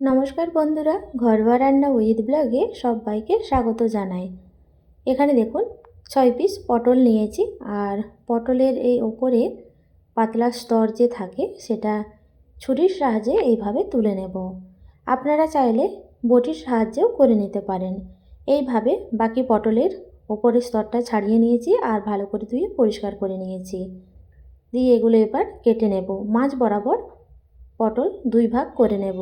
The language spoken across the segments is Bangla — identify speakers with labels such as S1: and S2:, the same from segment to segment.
S1: নমস্কার বন্ধুরা, ঘরোয়া রান্না উইথ ব্লগে সবাইকে স্বাগত জানাই। এখানে দেখুন 6 পিস পটল নিয়েছি। আর পটলের এই ওপরে পাতলা স্তর যে থাকে সেটা ছুরির সাহায্যে এইভাবে তুলে নেব। আপনারা চাইলে বটির সাহায্যেও করে নিতে পারেন। এইভাবে বাকি পটলের ওপরের স্তরটা ছাড়িয়ে নিয়েছি আর ভালো করে ধুয়ে পরিষ্কার করে নিয়েছি। দিয়ে এগুলো এবার কেটে নেব। মাঝ বরাবর পটল 2 ভাগ করে নেব।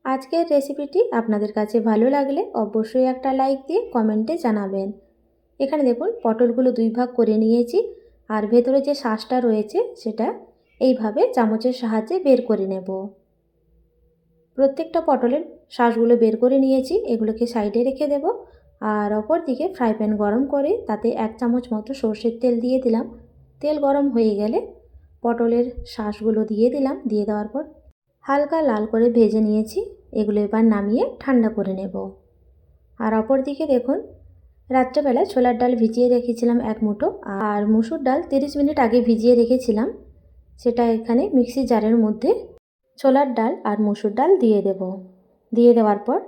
S1: আজকের রেসিপিটি আপনাদের কাছে ভালো লাগলে অবশ্যই একটা লাইক দিয়ে কমেন্টে জানাবেন। এখানে দেখুন পটলগুলো 2 ভাগ করে নিয়েছি আর ভেতরে যে শাঁসটা রয়েছে সেটা এইভাবে চামচের সাহায্যে বের করে নেব। প্রত্যেকটা পটলের শাঁসগুলো বের করে নিয়েছি, এগুলোকে সাইডে রেখে দেব। আর অপর দিকে ফ্রাই প্যান গরম করে তাতে 1 চামচ মতো সর্ষের তেল দিয়ে দিলাম। তেল গরম হয়ে গেলে পটলের শাঁসগুলো দিয়ে দিলাম। দিয়ে দেওয়ার পর হালকা লাল করে ভেজে নিয়েছি। এগুলো এবার নামিয়ে ঠান্ডা করে নেব। আর অপর দিকে দেখুন রাত্রেবেলা ছোলার ডাল ভিজিয়ে রেখেছিলাম 1 মুঠো, আর মুসুর ডাল 30 মিনিট আগে ভিজিয়ে রেখেছিলাম। সেটা এখানে মিক্সি জারের মধ্যে ছোলার ডাল আর মুসুর ডাল দিয়ে দেব। দিয়ে দেওয়ার পর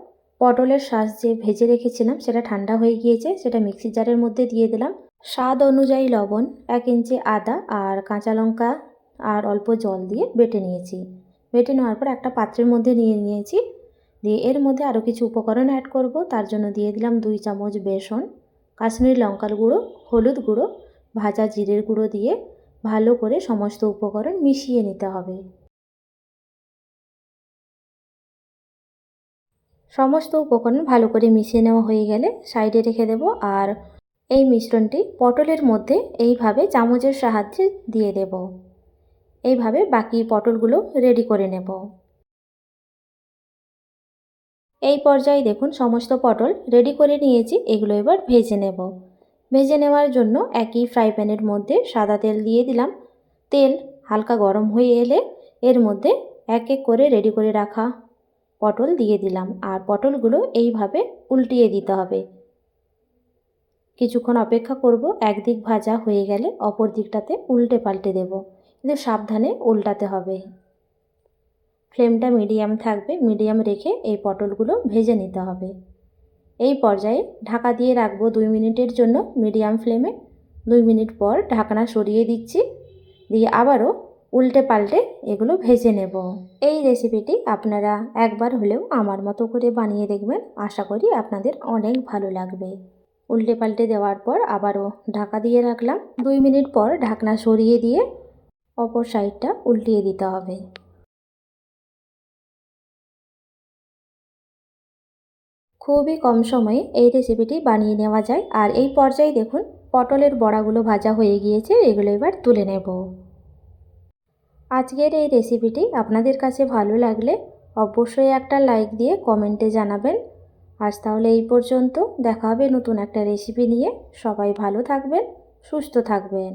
S1: পটলের শাঁস যে ভেজে রেখেছিলাম সেটা ঠান্ডা হয়ে গিয়েছে, সেটা মিক্সি জারের মধ্যে দিয়ে দিলাম। স্বাদ অনুযায়ী লবণ, 1 ইঞ্চি আদা আর কাঁচা লঙ্কা আর অল্প জল দিয়ে বেটে নিয়েছি। বেটে নেওয়ার পর একটা পাত্রের মধ্যে নিয়ে নিয়েছি। দিয়ে এর মধ্যে আরও কিছু উপকরণ অ্যাড করব। তার জন্য দিয়ে দিলাম 2 চামচ বেসন, কাশ্মীরি লঙ্কার গুঁড়ো, হলুদ গুঁড়ো, ভাজা জিরের গুঁড়ো দিয়ে ভালো করে সমস্ত উপকরণ মিশিয়ে নিতে হবে। সমস্ত উপকরণ ভালো করে মিশিয়ে নেওয়া হয়ে গেলে সাইডে রেখে দেব। আর এই মিশ্রণটি পটলের মধ্যে এইভাবে চামচের সাহায্যে দিয়ে দেব। এইভাবে বাকি পটলগুলো রেডি করে নেব। এই পর্যায়ে দেখুন সমস্ত পটল রেডি করে নিয়েছি। এগুলো এবার ভেজে নেব। ভেজে নেওয়ার জন্য একই ফ্রাই প্যানের মধ্যে সাদা তেল দিয়ে দিলাম। তেল হালকা গরম হয়ে এলে এর মধ্যে এক এক করে রেডি করে রাখা পটল দিয়ে দিলাম। আর পটলগুলো এইভাবে উল্টিয়ে দিতে হবে। কিছুক্ষণ অপেক্ষা করব। একদিক ভাজা হয়ে গেলে অপর দিকটাতে উল্টে পাল্টে দেব, কিন্তু সাবধানে উল্টাতে হবে। ফ্লেমটা মিডিয়াম থাকবে, মিডিয়াম রেখে এই পটলগুলো ভেজে নিতে হবে। এই পর্যায়ে ঢাকা দিয়ে রাখবো 2 মিনিটের জন্য মিডিয়াম ফ্লেমে। 2 মিনিট পর ঢাকনা সরিয়ে দিচ্ছি। দিয়ে আবারও উল্টে পাল্টে এগুলো ভেজে নেব। এই রেসিপিটি আপনারা একবার হলেও আমার মতো করে বানিয়ে দেখবেন, আশা করি আপনাদের অনেক ভালো লাগবে। উল্টে পাল্টে দেওয়ার পর আবারও ঢাকা দিয়ে রাখলাম। 2 মিনিট পর ঢাকনা সরিয়ে দিয়ে অপর সাইডটা উল্টিয়ে দিতে হবে। খুবই কম সময়ে এই রেসিপিটি বানিয়ে নেওয়া যায়। আর এই পর্যায়ে দেখুন পটলের বড়াগুলো ভাজা হয়ে গিয়েছে, এগুলো এবার তুলে নেব। আজকের এই রেসিপিটি আপনাদের কাছে ভালো লাগলে অবশ্যই একটা লাইক দিয়ে কমেন্টে জানাবেন। আজ তাহলে এই পর্যন্ত, দেখা হবে নতুন একটা রেসিপি নিয়ে। সবাই ভালো থাকবেন, সুস্থ থাকবেন।